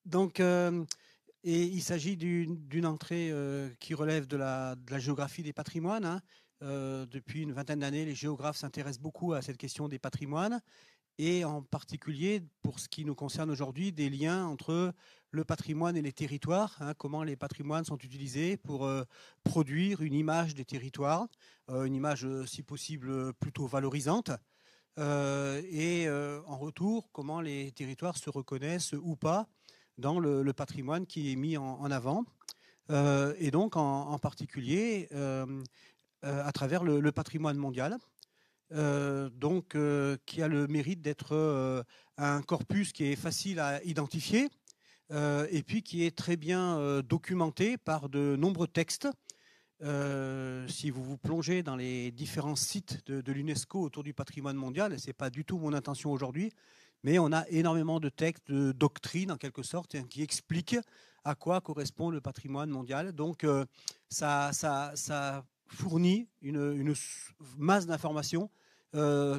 Donc, et il s'agit d'une entrée qui relève de la géographie des patrimoines, hein. Depuis une vingtaine d'années, les géographes s'intéressent beaucoup à cette question des patrimoines et en particulier, pour ce qui nous concerne aujourd'hui, des liens entre le patrimoine et les territoires, hein, comment les patrimoines sont utilisés pour produire une image des territoires, une image, si possible, plutôt valorisante. En retour, comment les territoires se reconnaissent ou pas dans le patrimoine qui est mis en avant. Et donc, en particulier, à travers le patrimoine mondial, qui a le mérite d'être un corpus qui est facile à identifier et puis qui est très bien documenté par de nombreux textes. Si vous vous plongez dans les différents sites de l'UNESCO autour du patrimoine mondial, et ce n'est pas du tout mon intention aujourd'hui, mais on a énormément de textes, de doctrines en quelque sorte, hein, qui expliquent à quoi correspond le patrimoine mondial. Donc ça fournit une masse d'informations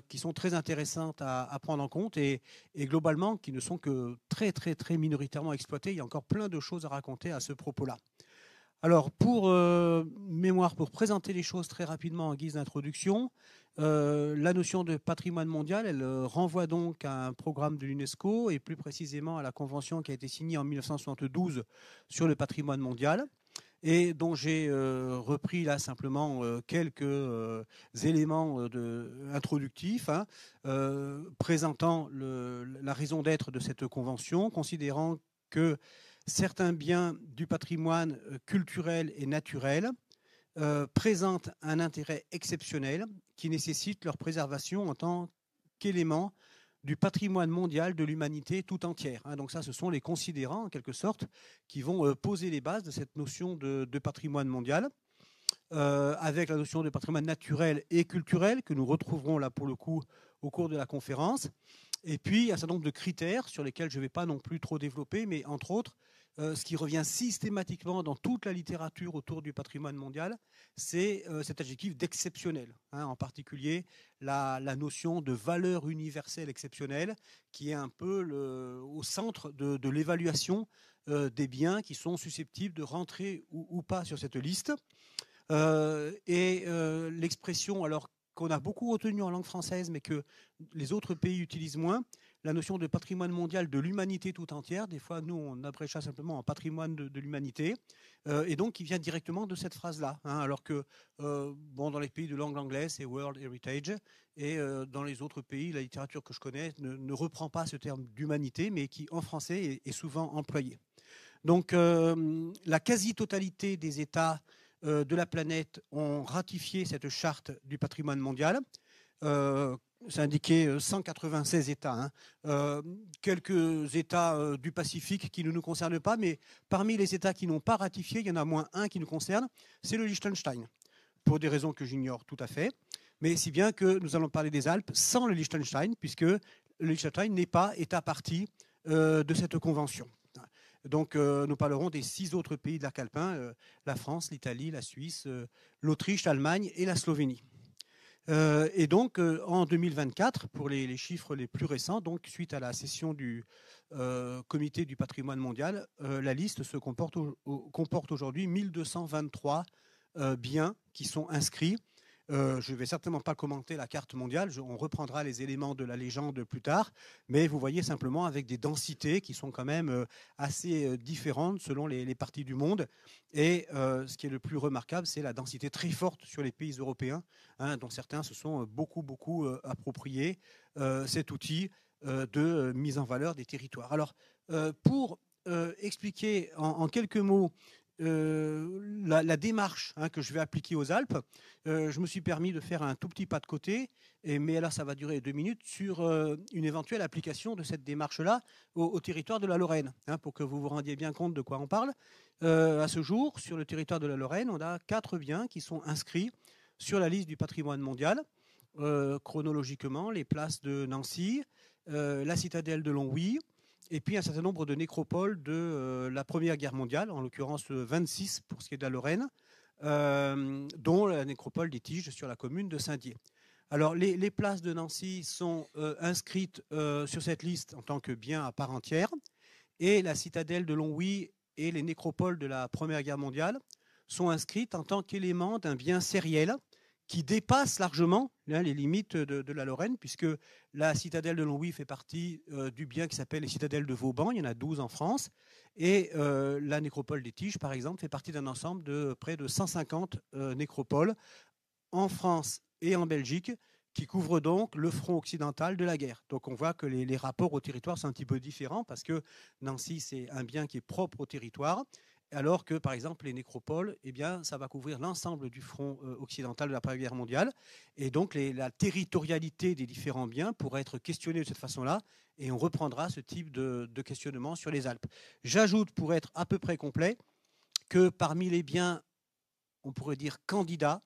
qui sont très intéressantes à prendre en compte et globalement qui ne sont que très très très minoritairement exploitées. Il y a encore plein de choses à raconter à ce propos-là. Alors, pour mémoire, pour présenter les choses très rapidement en guise d'introduction, la notion de patrimoine mondial, elle renvoie donc à un programme de l'UNESCO et plus précisément à la convention qui a été signée en 1972 sur le patrimoine mondial et dont j'ai repris là simplement quelques éléments introductifs, hein, présentant la raison d'être de cette convention, considérant que certains biens du patrimoine culturel et naturel présentent un intérêt exceptionnel qui nécessite leur préservation en tant qu'élément du patrimoine mondial de l'humanité tout entière. Donc ça, ce sont les considérants, en quelque sorte, qui vont poser les bases de cette notion de patrimoine mondial, avec la notion de patrimoine naturel et culturel, que nous retrouverons là, pour le coup, au cours de la conférence. Et puis, il y a un certain nombre de critères sur lesquels je ne vais pas non plus trop développer, mais entre autres, ce qui revient systématiquement dans toute la littérature autour du patrimoine mondial, c'est cet adjectif d'exceptionnel, hein, en particulier la notion de valeur universelle exceptionnelle, qui est un peu au centre de l'évaluation des biens qui sont susceptibles de rentrer ou pas sur cette liste. L'expression, alors qu'on a beaucoup retenu en langue française, mais que les autres pays utilisent moins, la notion de patrimoine mondial de l'humanité tout entière. Des fois, nous, on abrége ça simplement en patrimoine de l'humanité, et donc qui vient directement de cette phrase-là, hein, alors que dans les pays de langue anglaise, c'est World Heritage, et dans les autres pays, la littérature que je connais ne reprend pas ce terme d'humanité, mais qui, en français, est souvent employé. Donc, la quasi-totalité des États de la planète ont ratifié cette charte du patrimoine mondial. C'est indiqué 196 États. Hein. Quelques États du Pacifique qui ne nous concernent pas, mais parmi les États qui n'ont pas ratifié, il y en a moins un qui nous concerne, c'est le Liechtenstein, pour des raisons que j'ignore tout à fait. Mais si bien que nous allons parler des Alpes sans le Liechtenstein, puisque le Liechtenstein n'est pas État partie de cette convention. Donc, nous parlerons des 6 autres pays de l'arc alpin, la France, l'Italie, la Suisse, l'Autriche, l'Allemagne et la Slovénie. Et donc, en 2024, pour les chiffres les plus récents, donc suite à la session du Comité du patrimoine mondial, la liste comporte aujourd'hui 1223 biens qui sont inscrits. Je ne vais certainement pas commenter la carte mondiale, on reprendra les éléments de la légende plus tard, mais vous voyez simplement avec des densités qui sont quand même assez différentes selon les parties du monde. Et ce qui est le plus remarquable, c'est la densité très forte sur les pays européens, hein, dont certains se sont beaucoup appropriés cet outil de mise en valeur des territoires. Alors, pour expliquer en quelques mots la démarche, hein, que je vais appliquer aux Alpes, je me suis permis de faire un tout petit pas de côté, mais là ça va durer 2 minutes, sur une éventuelle application de cette démarche-là au territoire de la Lorraine, hein, pour que vous vous rendiez bien compte de quoi on parle. À ce jour, sur le territoire de la Lorraine, on a 4 biens qui sont inscrits sur la liste du patrimoine mondial. Chronologiquement, les places de Nancy, la citadelle de Longwy, et puis un certain nombre de nécropoles de la Première Guerre mondiale, en l'occurrence 26 pour ce qui est de la Lorraine, dont la nécropole des Tiges sur la commune de Saint-Dié. Alors, les places de Nancy sont inscrites sur cette liste en tant que biens à part entière, et la citadelle de Longwy et les nécropoles de la Première Guerre mondiale sont inscrites en tant qu'éléments d'un bien sériel qui dépasse largement les limites de la Lorraine, puisque la citadelle de Longwy fait partie du bien qui s'appelle les citadelles de Vauban, il y en a 12 en France, et la nécropole des Tiges, par exemple, fait partie d'un ensemble de près de 150 nécropoles en France et en Belgique, qui couvrent donc le front occidental de la guerre. Donc on voit que les rapports au territoire sont un petit peu différents, parce que Nancy, c'est un bien qui est propre au territoire, alors que, par exemple, les nécropoles, eh bien, ça va couvrir l'ensemble du front occidental de la Première Guerre mondiale. Et donc, la territorialité des différents biens pourrait être questionnée de cette façon-là, et on reprendra ce type de questionnement sur les Alpes. J'ajoute, pour être à peu près complet, que parmi les biens, on pourrait dire candidats,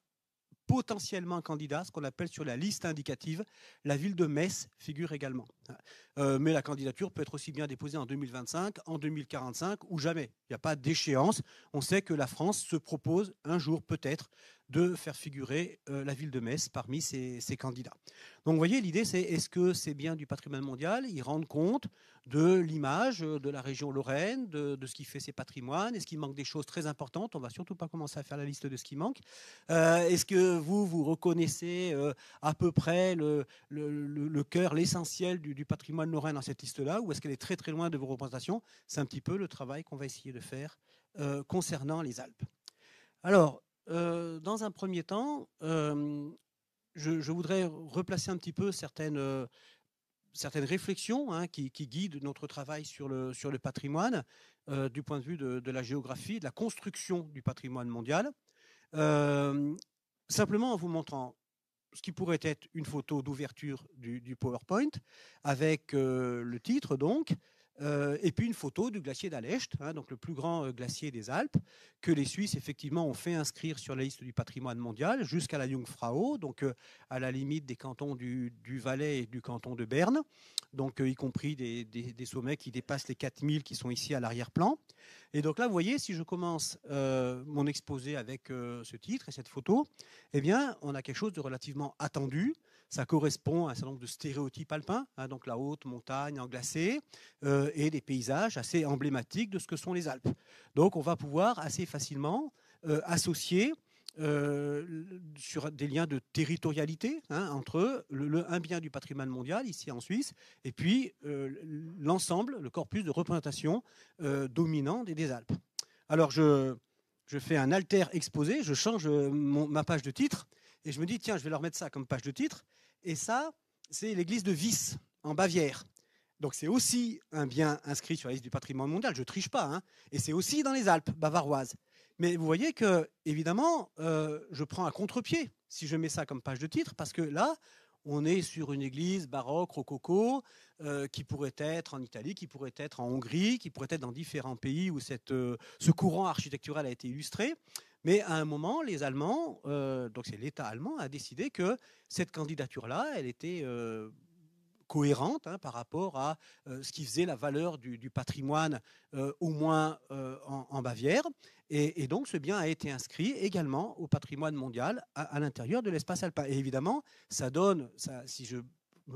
potentiellement candidat, ce qu'on appelle sur la liste indicative, la ville de Metz figure également. Mais la candidature peut être aussi bien déposée en 2025, en 2045 ou jamais. Il n'y a pas d'échéance. On sait que la France se propose un jour peut-être de faire figurer la ville de Metz parmi ces candidats. Donc vous voyez, l'idée c'est, est-ce que c'est bien du patrimoine mondial? Ils rendent compte de l'image de la région Lorraine, de ce qui fait ses patrimoines. Est-ce qu'il manque des choses très importantes? On ne va surtout pas commencer à faire la liste de ce qui manque. Est-ce que vous reconnaissez à peu près le cœur, l'essentiel du patrimoine lorrain dans cette liste-là, ou est-ce qu'elle est très très loin de vos représentations? C'est un petit peu le travail qu'on va essayer de faire concernant les Alpes. Alors, dans un premier temps, je voudrais replacer un petit peu certaines réflexions qui guident notre travail sur le patrimoine du point de vue de la géographie, de la construction du patrimoine mondial. Simplement en vous montrant ce qui pourrait être une photo d'ouverture du PowerPoint avec le titre donc, et puis une photo du glacier d'Alecht, donc le plus grand glacier des Alpes, que les Suisses effectivement ont fait inscrire sur la liste du patrimoine mondial jusqu'à la Jungfrau, donc à la limite des cantons du Valais et du canton de Berne, donc y compris des sommets qui dépassent les 4000 qui sont ici à l'arrière-plan. Et donc là, vous voyez, si je commence mon exposé avec ce titre et cette photo, eh bien, on a quelque chose de relativement attendu. Ça correspond à un certain nombre de stéréotypes alpins, donc la haute montagne englacée et des paysages assez emblématiques de ce que sont les Alpes. Donc on va pouvoir assez facilement associer sur des liens de territorialité entre un bien du patrimoine mondial ici en Suisse et puis l'ensemble, le corpus de représentation dominant des Alpes. Alors je fais un alter exposé, je change ma page de titre et je me dis tiens, je vais leur mettre ça comme page de titre, et ça c'est l'église de Wyss en Bavière. Donc c'est aussi un bien inscrit sur la liste du patrimoine mondial, je ne triche pas, et c'est aussi dans les Alpes bavaroises. Mais vous voyez que, évidemment, je prends un contre-pied si je mets ça comme page de titre, parce que là, on est sur une église baroque, rococo, qui pourrait être en Italie, qui pourrait être en Hongrie, qui pourrait être dans différents pays où ce courant architectural a été illustré. Mais à un moment, les Allemands, donc c'est l'État allemand, a décidé que cette candidature-là, elle était cohérente par rapport à ce qui faisait la valeur du patrimoine, au moins en Bavière. Et donc, ce bien a été inscrit également au patrimoine mondial à l'intérieur de l'espace alpin. Et évidemment, ça donne, si je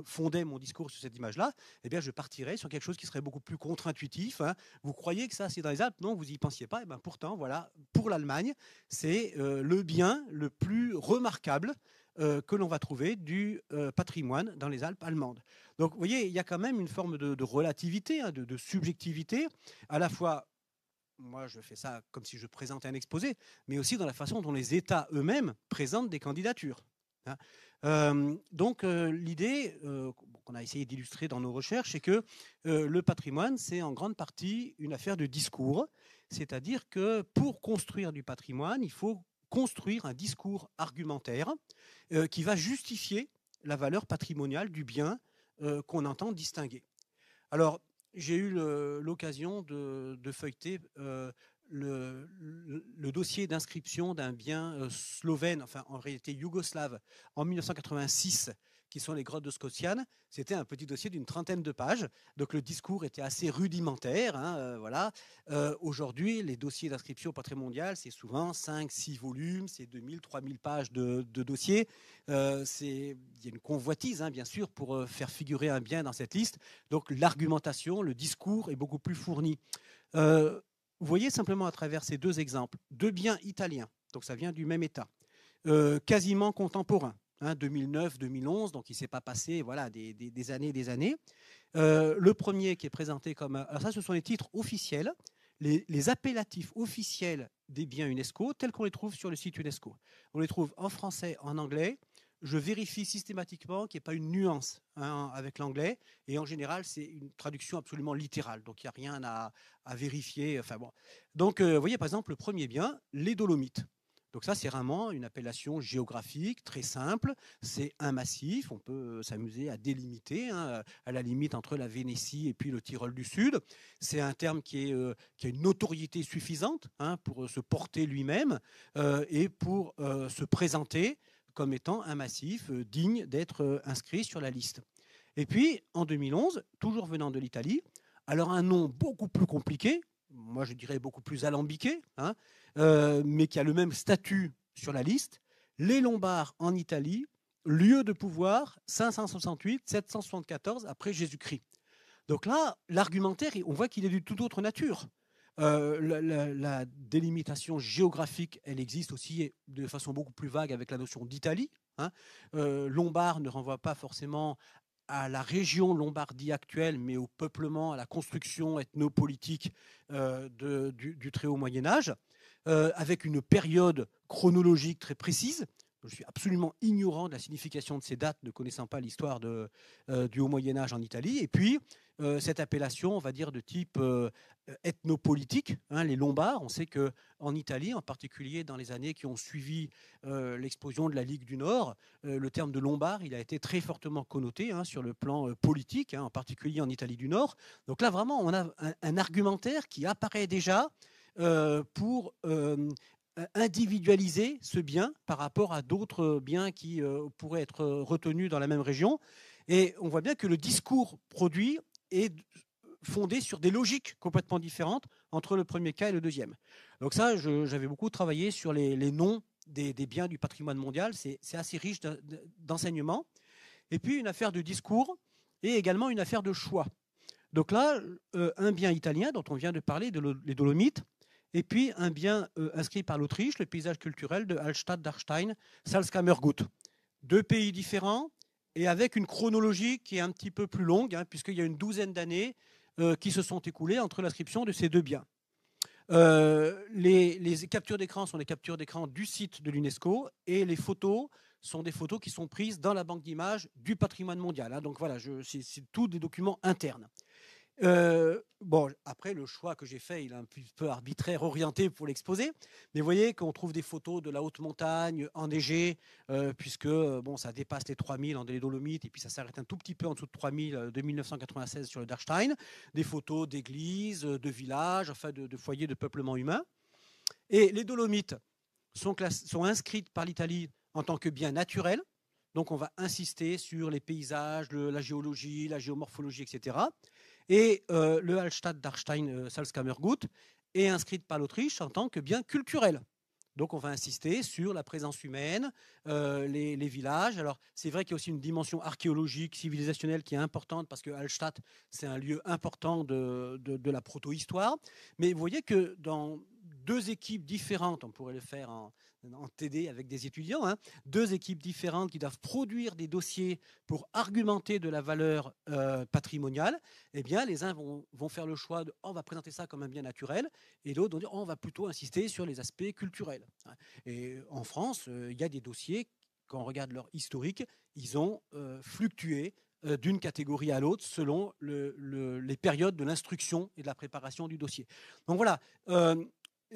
fondais mon discours sur cette image-là, eh bien, je partirais sur quelque chose qui serait beaucoup plus contre-intuitif. Vous croyez que ça, c'est dans les Alpes? Non, vous n'y pensiez pas. Et bien, pourtant, voilà, pour l'Allemagne, c'est le bien le plus remarquable que l'on va trouver du patrimoine dans les Alpes allemandes. Donc, vous voyez, il y a quand même une forme de relativité, de subjectivité, à la fois. Moi, je fais ça comme si je présentais un exposé, mais aussi dans la façon dont les États eux-mêmes présentent des candidatures. Donc, l'idée qu'on a essayé d'illustrer dans nos recherches, c'est que le patrimoine, c'est en grande partie une affaire de discours. C'est-à-dire que pour construire du patrimoine, il faut construire un discours argumentaire qui va justifier la valeur patrimoniale du bien qu'on entend distinguer. Alors, j'ai eu l'occasion de feuilleter le dossier d'inscription d'un bien slovène, enfin en réalité yougoslave, en 1986, qui sont les grottes de Scotiane. C'était un petit dossier d'une trentaine de pages. Donc le discours était assez rudimentaire. Voilà. Aujourd'hui, les dossiers d'inscription au patrimoine mondial, c'est souvent 5, 6 volumes, c'est 2000, 3000 pages de dossiers. Il y a une convoitise, bien sûr, pour faire figurer un bien dans cette liste. Donc l'argumentation, le discours est beaucoup plus fourni. Vous voyez simplement à travers ces deux exemples, deux biens italiens, donc ça vient du même État, quasiment contemporains, 2009, 2011, donc il ne s'est pas passé voilà, des années et des années. Le premier qui est présenté comme... Alors ça, ce sont les titres officiels, les appellatifs officiels des biens UNESCO, tels qu'on les trouve sur le site UNESCO. On les trouve en français, en anglais. Je vérifie systématiquement qu'il n'y ait pas une nuance avec l'anglais. Et en général, c'est une traduction absolument littérale. Donc, il n'y a rien à vérifier. Enfin, bon. Donc, vous voyez, par exemple, le premier bien, les Dolomites. Donc ça, c'est vraiment une appellation géographique très simple. C'est un massif. On peut s'amuser à délimiter, à la limite entre la Vénétie et puis le Tyrol du Sud. C'est un terme qui a une notoriété suffisante pour se porter lui-même et pour se présenter comme étant un massif digne d'être inscrit sur la liste. Et puis, en 2011, toujours venant de l'Italie, alors un nom beaucoup plus compliqué, moi je dirais beaucoup plus alambiqué, mais qui a le même statut sur la liste, les Lombards en Italie, lieu de pouvoir 568-774 après Jésus-Christ. Donc là, l'argumentaire, on voit qu'il est d'une toute autre nature. La délimitation géographique, elle existe aussi de façon beaucoup plus vague avec la notion d'Italie. Lombard ne renvoie pas forcément à la région Lombardie actuelle, mais au peuplement, à la construction ethnopolitique du très haut Moyen-Âge, avec une période chronologique très précise. Je suis absolument ignorant de la signification de ces dates, ne connaissant pas l'histoire du haut Moyen-Âge en Italie. Et puis, cette appellation, on va dire, de type ethnopolitique, les Lombards. On sait qu'en Italie, en particulier dans les années qui ont suivi l'explosion de la Ligue du Nord, le terme de Lombard, il a été très fortement connoté sur le plan politique, en particulier en Italie du Nord. Donc là, vraiment, on a un argumentaire qui apparaît déjà pour individualiser ce bien par rapport à d'autres biens qui pourraient être retenus dans la même région. Et on voit bien que le discours produit est fondé sur des logiques complètement différentes entre le premier cas et le deuxième. Donc ça, j'avais beaucoup travaillé sur les noms des biens du patrimoine mondial. C'est assez riche d'enseignements. Et puis une affaire de discours et également une affaire de choix. Donc là, un bien italien dont on vient de parler, les Dolomites, et puis un bien inscrit par l'Autriche, le paysage culturel de Hallstatt-Darstein-Salzkammergut. Deux pays différents et avec une chronologie qui est un petit peu plus longue, puisqu'il y a une douzaine d'années qui se sont écoulées entre l'inscription de ces deux biens. Les captures d'écran sont des captures d'écran du site de l'UNESCO et les photos sont des photos qui sont prises dans la banque d'images du patrimoine mondial. Donc voilà, c'est tous des documents internes. Bon, après, le choix que j'ai fait, il est un peu arbitraire, orienté pour l'exposer. Mais vous voyez qu'on trouve des photos de la haute montagne enneigée, puisque bon, ça dépasse les 3000 en Dolomites, et puis ça s'arrête un tout petit peu en dessous de 3000 de 1996 sur le Darstein. Des photos d'églises, de villages, enfin de foyers de peuplement humain. Et les Dolomites sont inscrites par l'Italie en tant que bien naturel. Donc on va insister sur les paysages, la géologie, la géomorphologie, etc. Et le Hallstatt-Darstein-Salzkammergut est inscrite par l'Autriche en tant que bien culturel. Donc on va insister sur la présence humaine, les villages. Alors c'est vrai qu'il y a aussi une dimension archéologique, civilisationnelle qui est importante parce que Hallstatt, c'est un lieu important de la proto-histoire. Mais vous voyez que dans deux équipes différentes, on pourrait le faire en TD avec des étudiants, deux équipes différentes qui doivent produire des dossiers pour argumenter de la valeur patrimoniale, eh bien, les uns vont faire le choix de on va présenter ça comme un bien naturel, et d'autres vont dire on va plutôt insister sur les aspects culturels. Et en France, il y a des dossiers, quand on regarde leur historique, ils ont fluctué d'une catégorie à l'autre selon les périodes de l'instruction et de la préparation du dossier. Donc voilà,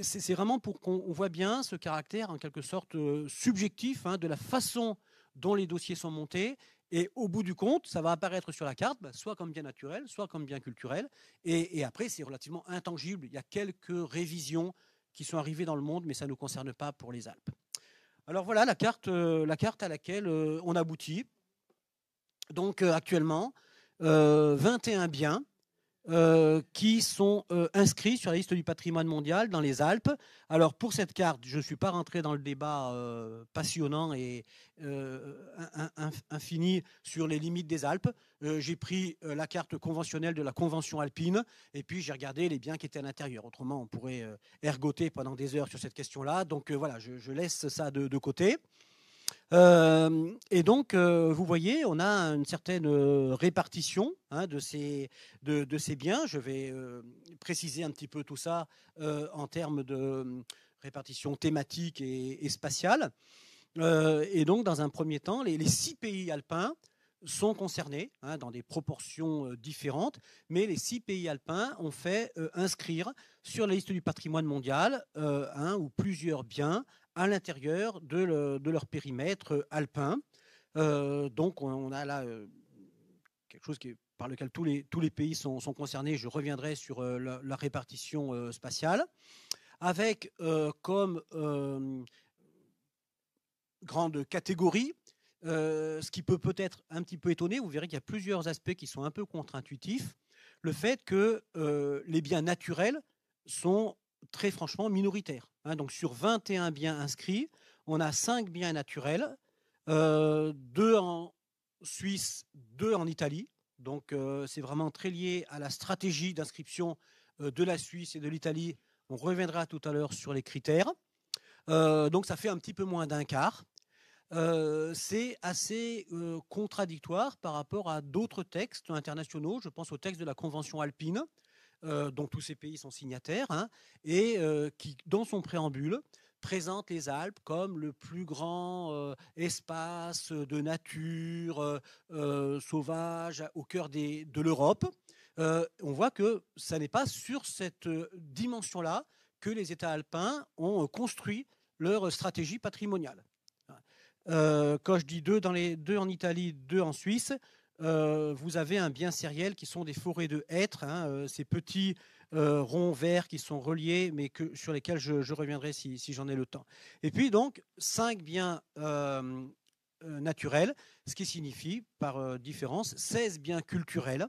c'est vraiment pour qu'on voit bien ce caractère en quelque sorte subjectif de la façon dont les dossiers sont montés. Et au bout du compte, ça va apparaître sur la carte, soit comme bien naturel, soit comme bien culturel. Et après, c'est relativement intangible. Il y a quelques révisions qui sont arrivées dans le monde, mais ça ne nous concerne pas pour les Alpes. Alors voilà la carte à laquelle on aboutit. Donc actuellement, 21 biens qui sont inscrits sur la liste du patrimoine mondial dans les Alpes. Alors pour cette carte, je ne suis pas rentré dans le débat passionnant et infini sur les limites des Alpes. J'ai pris la carte conventionnelle de la Convention alpine et puis j'ai regardé les biens qui étaient à l'intérieur. Autrement, on pourrait ergoter pendant des heures sur cette question-là. Donc voilà, je laisse ça de côté. Et donc, vous voyez, on a une certaine répartition de ces biens. Je vais préciser un petit peu tout ça en termes de répartition thématique et spatiale. Et donc, dans un premier temps, les 6 pays alpins sont concernés dans des proportions différentes, mais les 6 pays alpins ont fait inscrire sur la liste du patrimoine mondial un ou plusieurs biens à l'intérieur de leur périmètre alpin. Donc on a là quelque chose par lequel tous les pays sont concernés. Je reviendrai sur la répartition spatiale, avec comme grande catégorie, ce qui peut être un petit peu étonné, vous verrez qu'il y a plusieurs aspects qui sont un peu contre-intuitifs. Le fait que les biens naturels sont très franchement minoritaires. Donc sur 21 biens inscrits, on a 5 biens naturels, 2 en Suisse, 2 en Italie. Donc c'est vraiment très lié à la stratégie d'inscription de la Suisse et de l'Italie. On reviendra tout à l'heure sur les critères. Donc ça fait un petit peu moins d'un quart. C'est assez contradictoire par rapport à d'autres textes internationaux. Je pense au texte de la Convention alpine, dont tous ces pays sont signataires, et qui, dans son préambule, présente les Alpes comme le plus grand espace de nature sauvage au cœur de l'Europe. On voit que ce n'est pas sur cette dimension-là que les États alpins ont construit leur stratégie patrimoniale. Quand je dis 2 en Italie, 2 en Suisse, vous avez un bien sériel qui sont des forêts de hêtres, ces petits ronds verts qui sont reliés, mais sur lesquels je reviendrai si j'en ai le temps. Et puis donc 5 biens naturels, ce qui signifie par différence 16 biens culturels.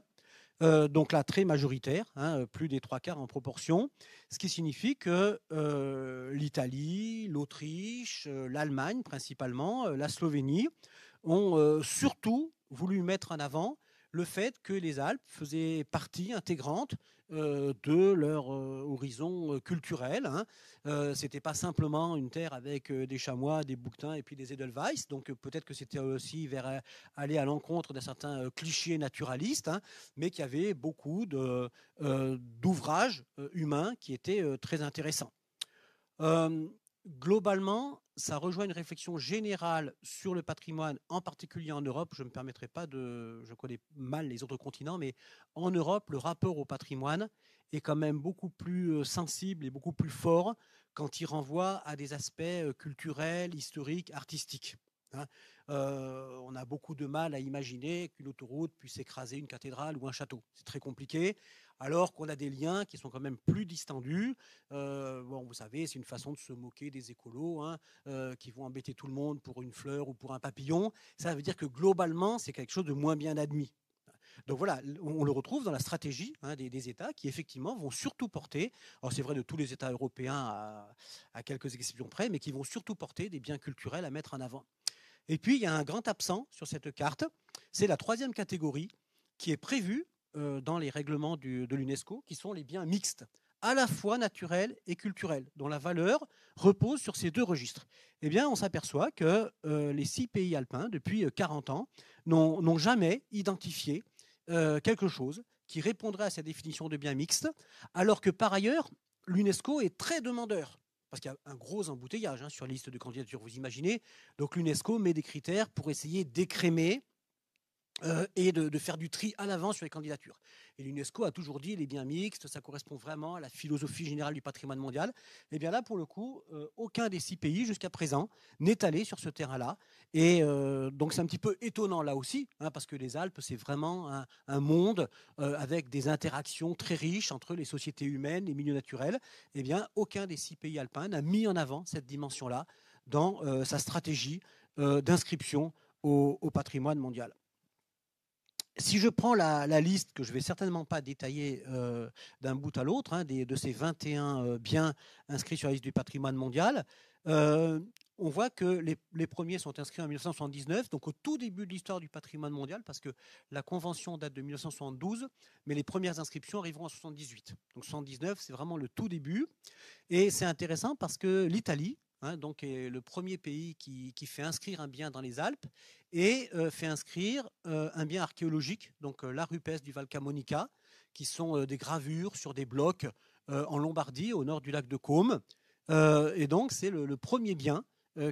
Donc là, très majoritaire, plus des 3/4 en proportion, ce qui signifie que l'Italie, l'Autriche, l'Allemagne principalement, la Slovénie ont surtout voulu mettre en avant le fait que les Alpes faisaient partie intégrante de leur horizon culturel. C'était pas simplement une terre avec des chamois, des bouquetins et puis des edelweiss. Donc peut-être que c'était aussi vers aller à l'encontre d'un certain cliché naturaliste, mais qu'il y avait beaucoup d'ouvrages humains qui étaient très intéressants. Globalement, ça rejoint une réflexion générale sur le patrimoine, en particulier en Europe. Je ne me permettrai pas je connais mal les autres continents, mais en Europe, le rapport au patrimoine est quand même beaucoup plus sensible et beaucoup plus fort quand il renvoie à des aspects culturels, historiques, artistiques. On a beaucoup de mal à imaginer qu'une autoroute puisse écraser une cathédrale ou un château. C'est très compliqué, alors qu'on a des liens qui sont quand même plus distendus. Bon, vous savez, c'est une façon de se moquer des écolos qui vont embêter tout le monde pour une fleur ou pour un papillon. Ça veut dire que globalement, c'est quelque chose de moins bien admis. Donc voilà, on le retrouve dans la stratégie des États qui effectivement vont surtout porter, alors c'est vrai de tous les États européens à quelques exceptions près, mais qui vont surtout porter des biens culturels à mettre en avant. Et puis, il y a un grand absent sur cette carte, c'est la 3e catégorie qui est prévue dans les règlements de l'UNESCO, qui sont les biens mixtes, à la fois naturels et culturels, dont la valeur repose sur ces 2 registres. Eh bien, on s'aperçoit que les 6 pays alpins, depuis 40 ans, n'ont jamais identifié quelque chose qui répondrait à cette définition de bien mixte, alors que par ailleurs, l'UNESCO est très demandeur. Parce qu'il y a un gros embouteillage sur la liste de candidatures, vous imaginez. Donc l'UNESCO met des critères pour essayer d'écrémer et de faire du tri à l'avance sur les candidatures. Et l'UNESCO a toujours dit les biens mixtes, ça correspond vraiment à la philosophie générale du patrimoine mondial. Et bien là, pour le coup, aucun des 6 pays jusqu'à présent n'est allé sur ce terrain-là. Et donc c'est un petit peu étonnant là aussi, parce que les Alpes, c'est vraiment un monde avec des interactions très riches entre les sociétés humaines, les milieux naturels. Et bien, aucun des 6 pays alpins n'a mis en avant cette dimension-là dans sa stratégie d'inscription au patrimoine mondial. Si je prends la liste, que je ne vais certainement pas détailler d'un bout à l'autre, hein, de ces 21 biens inscrits sur la liste du patrimoine mondial, on voit que les premiers sont inscrits en 1979, donc au tout début de l'histoire du patrimoine mondial, parce que la convention date de 1972, mais les premières inscriptions arriveront en 78. Donc 79, c'est vraiment le tout début. Et c'est intéressant parce que l'Italie, hein, donc est le premier pays qui fait inscrire un bien dans les Alpes et fait inscrire un bien archéologique, donc la rupestre du Val Camonica, qui sont des gravures sur des blocs en Lombardie, au nord du lac de Côme. Et donc c'est le premier bien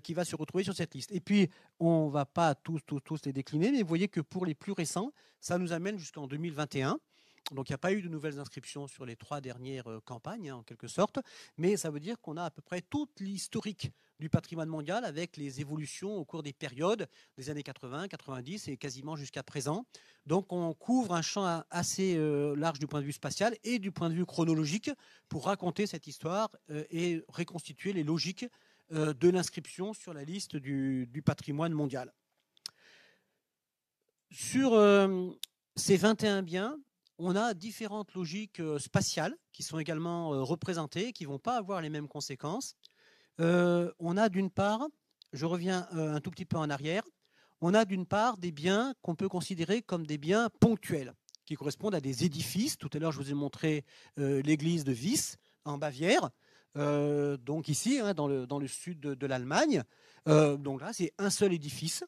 qui va se retrouver sur cette liste. Et puis, on ne va pas tous les décliner, mais vous voyez que pour les plus récents, ça nous amène jusqu'en 2021. Donc il n'y a pas eu de nouvelles inscriptions sur les 3 dernières campagnes, hein, en quelque sorte, mais ça veut dire qu'on a à peu près toute l'historique du patrimoine mondial avec les évolutions au cours des périodes des années 80, 90 et quasiment jusqu'à présent. Donc on couvre un champ assez large du point de vue spatial et du point de vue chronologique pour raconter cette histoire et reconstituer les logiques de l'inscription sur la liste du patrimoine mondial. Sur ces 21 biens, on a différentes logiques spatiales qui sont également représentées, qui ne vont pas avoir les mêmes conséquences. On a d'une part, je reviens un tout petit peu en arrière, on a d'une part des biens qu'on peut considérer comme des biens ponctuels, qui correspondent à des édifices. Tout à l'heure, je vous ai montré l'église de Wies en Bavière, donc ici, hein, dans le sud de l'Allemagne. Donc là, c'est un seul édifice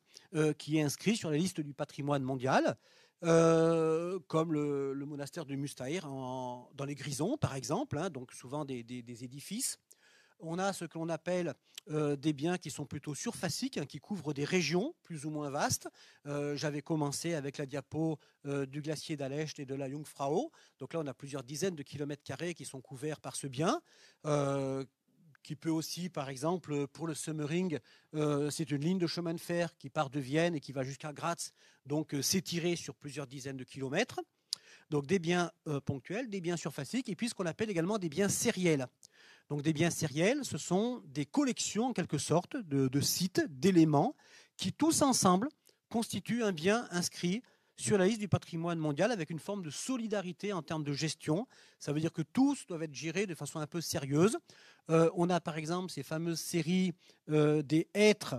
qui est inscrit sur la liste du patrimoine mondial. Comme le monastère de Mustahir dans les Grisons, par exemple, hein, donc souvent des édifices. On a ce que l'on appelle des biens qui sont plutôt surfaciques, hein, qui couvrent des régions plus ou moins vastes. J'avais commencé avec la diapo du glacier d'Alecht et de la Jungfrau. Donc là, on a plusieurs dizaines de kilomètres carrés qui sont couverts par ce bien. Qui peut aussi, par exemple, pour le Semmering, c'est une ligne de chemin de fer qui part de Vienne et qui va jusqu'à Graz, donc s'étirer sur plusieurs dizaines de kilomètres. Donc des biens ponctuels, des biens surfaciques, et puis ce qu'on appelle également des biens sériels. Donc des biens sériels, ce sont des collections en quelque sorte de sites, d'éléments qui tous ensemble constituent un bien inscrit sur la liste du patrimoine mondial avec une forme de solidarité en termes de gestion. Ça veut dire que tous doivent être gérés de façon un peu sérieuse. On a par exemple ces fameuses séries des hêtres,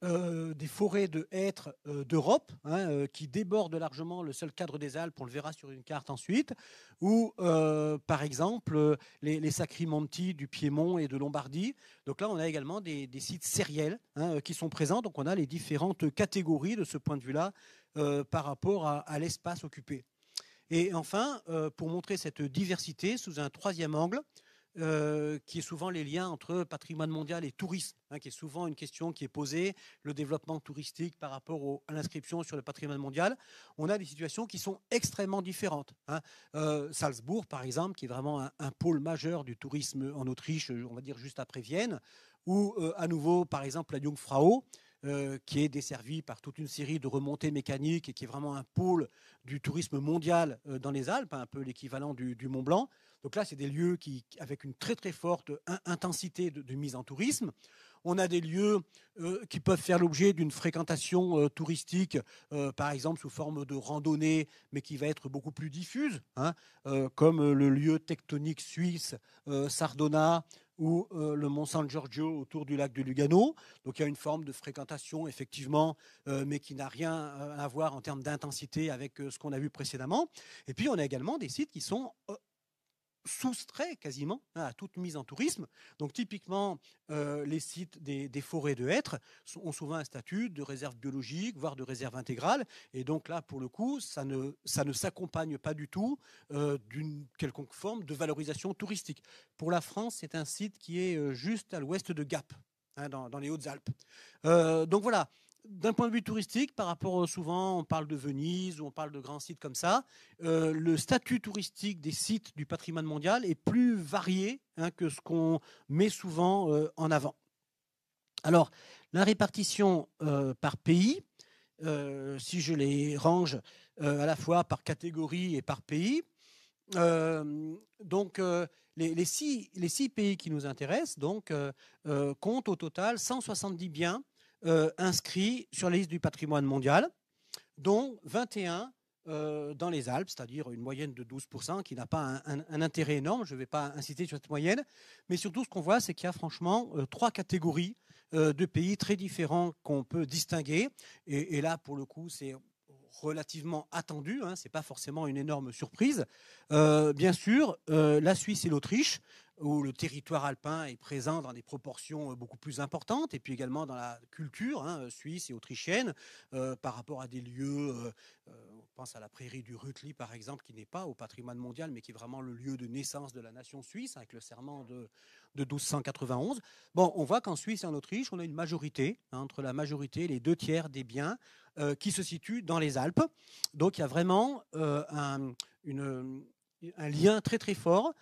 des forêts de hêtres d'Europe, hein, qui débordent largement le seul cadre des Alpes, on le verra sur une carte ensuite, ou par exemple les Sacri-Monti du Piémont et de Lombardie. Donc là, on a également des sites sériels, hein, qui sont présents, donc on a les différentes catégories de ce point de vue-là par rapport à l'espace occupé. Et enfin, pour montrer cette diversité sous un troisième angle, qui est souvent les liens entre patrimoine mondial et tourisme, hein, qui est souvent une question qui est posée, le développement touristique par rapport à l'inscription sur le patrimoine mondial. On a des situations qui sont extrêmement différentes, hein. Salzbourg, par exemple, qui est vraiment un pôle majeur du tourisme en Autriche, on va dire juste après Vienne, ou à nouveau, par exemple, la Jungfrau, qui est desservie par toute une série de remontées mécaniques et qui est vraiment un pôle du tourisme mondial dans les Alpes, un peu l'équivalent du Mont Blanc. Donc là, c'est des lieux avec une très très forte intensité de mise en tourisme. On a des lieux qui peuvent faire l'objet d'une fréquentation touristique, par exemple sous forme de randonnée, mais qui va être beaucoup plus diffuse, hein, comme le lieu tectonique suisse Sardona ou le Mont San Giorgio autour du lac de Lugano. Donc il y a une forme de fréquentation, effectivement, mais qui n'a rien à voir en termes d'intensité avec ce qu'on a vu précédemment. Et puis on a également des sites qui sont soustrait quasiment, hein, à toute mise en tourisme. Donc typiquement, les sites des forêts de hêtres ont souvent un statut de réserve biologique, voire de réserve intégrale. Et donc là, pour le coup, ça ne s'accompagne pas du tout d'une quelconque forme de valorisation touristique. Pour la France, c'est un site qui est juste à l'ouest de Gap, hein, dans les Hautes-Alpes. Donc voilà. D'un point de vue touristique, par rapport souvent, on parle de Venise ou on parle de grands sites comme ça, le statut touristique des sites du patrimoine mondial est plus varié, hein, que ce qu'on met souvent en avant. Alors, la répartition par pays, si je les range à la fois par catégorie et par pays, donc les 6 pays qui nous intéressent donc, comptent au total 170 biens inscrits sur la liste du patrimoine mondial, dont 21 dans les Alpes, c'est-à-dire une moyenne de 12%, qui n'a pas un intérêt énorme. Je ne vais pas insister sur cette moyenne. Mais surtout, ce qu'on voit, c'est qu'il y a franchement 3 catégories de pays très différents qu'on peut distinguer. Et là, pour le coup, c'est relativement attendu, hein, ce n'est pas forcément une énorme surprise. Bien sûr, la Suisse et l'Autriche, où le territoire alpin est présent dans des proportions beaucoup plus importantes, et puis également dans la culture suisse et autrichienne, par rapport à des lieux, on pense à la prairie du Rütli par exemple, qui n'est pas au patrimoine mondial, mais qui est vraiment le lieu de naissance de la nation suisse, avec le serment de 1291. Bon, on voit qu'en Suisse et en Autriche, on a une majorité, entre la majorité et les 2/3 des biens qui se situent dans les Alpes. Donc il y a vraiment un lien très très fort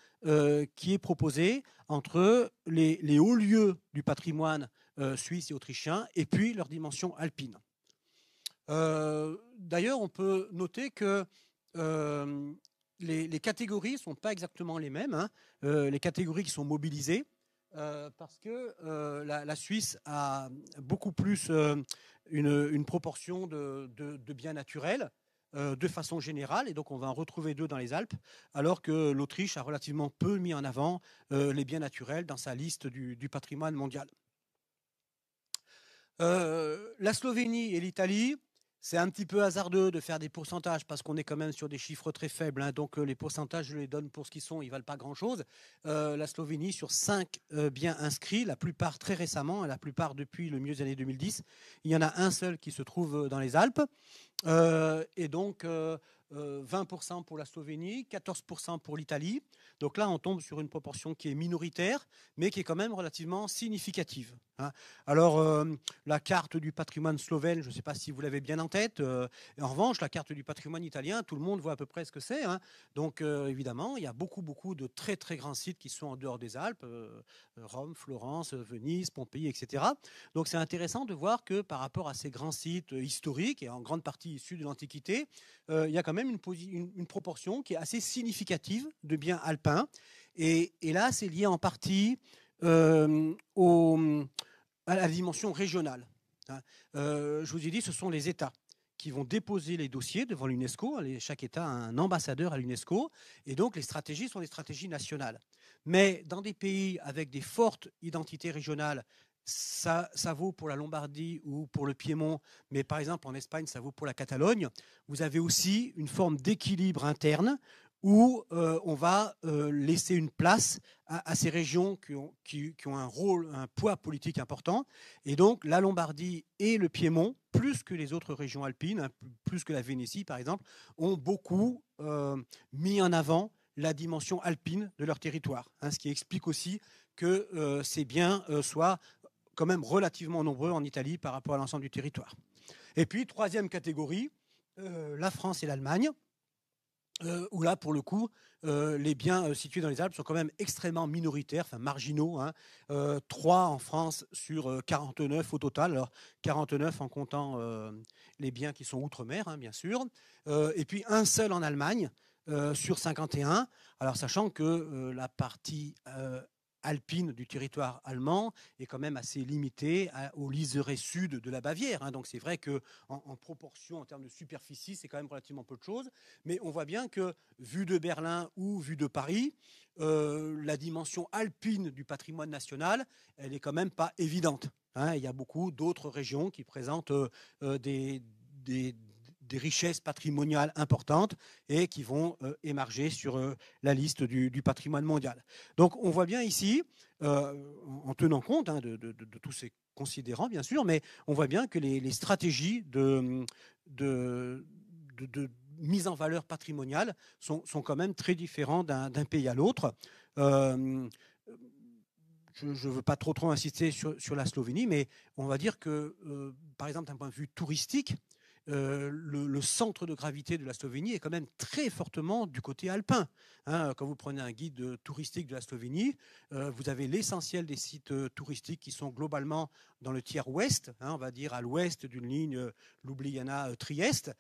qui est proposé entre les hauts lieux du patrimoine suisse et autrichien et puis leur dimension alpine. D'ailleurs, on peut noter que les catégories ne sont pas exactement les mêmes, hein, les catégories qui sont mobilisées, parce que la Suisse a beaucoup plus une proportion de biens naturels de façon générale, et donc on va en retrouver 2 dans les Alpes, alors que l'Autriche a relativement peu mis en avant les biens naturels dans sa liste du patrimoine mondial. La Slovénie et l'Italie, c'est un petit peu hasardeux de faire des pourcentages parce qu'on est quand même sur des chiffres très faibles, hein, donc les pourcentages, je les donne pour ce qu'ils sont, ils ne valent pas grand-chose. La Slovénie, sur 5 biens inscrits, la plupart très récemment, la plupart depuis le milieu des années 2010, il y en a un seul qui se trouve dans les Alpes. Et donc 20% pour la Slovénie, 14% pour l'Italie. Donc là, on tombe sur une proportion qui est minoritaire, mais qui est quand même relativement significative. Hein. Alors, la carte du patrimoine slovène, je ne sais pas si vous l'avez bien en tête. En revanche, la carte du patrimoine italien, tout le monde voit à peu près ce que c'est. Hein. Donc, évidemment, il y a beaucoup de très, très grands sites qui sont en dehors des Alpes. Rome, Florence, Venise, Pompéi, etc. Donc, c'est intéressant de voir que par rapport à ces grands sites historiques et en grande partie issus de l'Antiquité, il y a quand même une proportion qui est assez significative de biens alpins. Et là, c'est lié en partie à la dimension régionale. Je vous ai dit, ce sont les États qui vont déposer les dossiers devant l'UNESCO. Chaque État a un ambassadeur à l'UNESCO, et donc les stratégies sont des stratégies nationales. Mais dans des pays avec des fortes identités régionales, ça vaut pour la Lombardie ou pour le Piémont, mais par exemple en Espagne, ça vaut pour la Catalogne. Vous avez aussi une forme d'équilibre interne où on va laisser une place à ces régions qui ont un rôle, un poids politique important. Et donc la Lombardie et le Piémont, plus que les autres régions alpines, hein, plus que la Vénétie par exemple, ont beaucoup mis en avant la dimension alpine de leur territoire. Hein, ce qui explique aussi que ces biens soient quand même relativement nombreux en Italie par rapport à l'ensemble du territoire. Et puis, troisième catégorie, la France et l'Allemagne, où là, pour le coup, les biens situés dans les Alpes sont quand même extrêmement minoritaires, enfin marginaux. Hein. 3 en France sur 49 au total. Alors, 49 en comptant les biens qui sont outre-mer, hein, bien sûr. Et puis, un seul en Allemagne sur 51. Alors, sachant que la partie alpine du territoire allemand est quand même assez limitée au liseré sud de la Bavière. Hein. Donc c'est vrai qu'en proportion, en termes de superficie, c'est quand même relativement peu de choses. Mais on voit bien que, vu de Berlin ou vu de Paris, la dimension alpine du patrimoine national, elle n'est quand même pas évidente. Hein. Il y a beaucoup d'autres régions qui présentent des richesses patrimoniales importantes et qui vont émarger sur la liste du patrimoine mondial. Donc on voit bien ici, en tenant compte hein, de tous ces considérants bien sûr, mais on voit bien que les stratégies de mise en valeur patrimoniale sont quand même très différentes d'un pays à l'autre. Je ne veux pas trop insister sur la Slovénie, mais on va dire que, par exemple, d'un point de vue touristique, le centre de gravité de la Slovénie est quand même très fortement du côté alpin. Hein, quand vous prenez un guide touristique de la Slovénie, vous avez l'essentiel des sites touristiques qui sont globalement dans le tiers ouest, hein, on va dire à l'ouest d'une ligne Ljubljana-Trieste.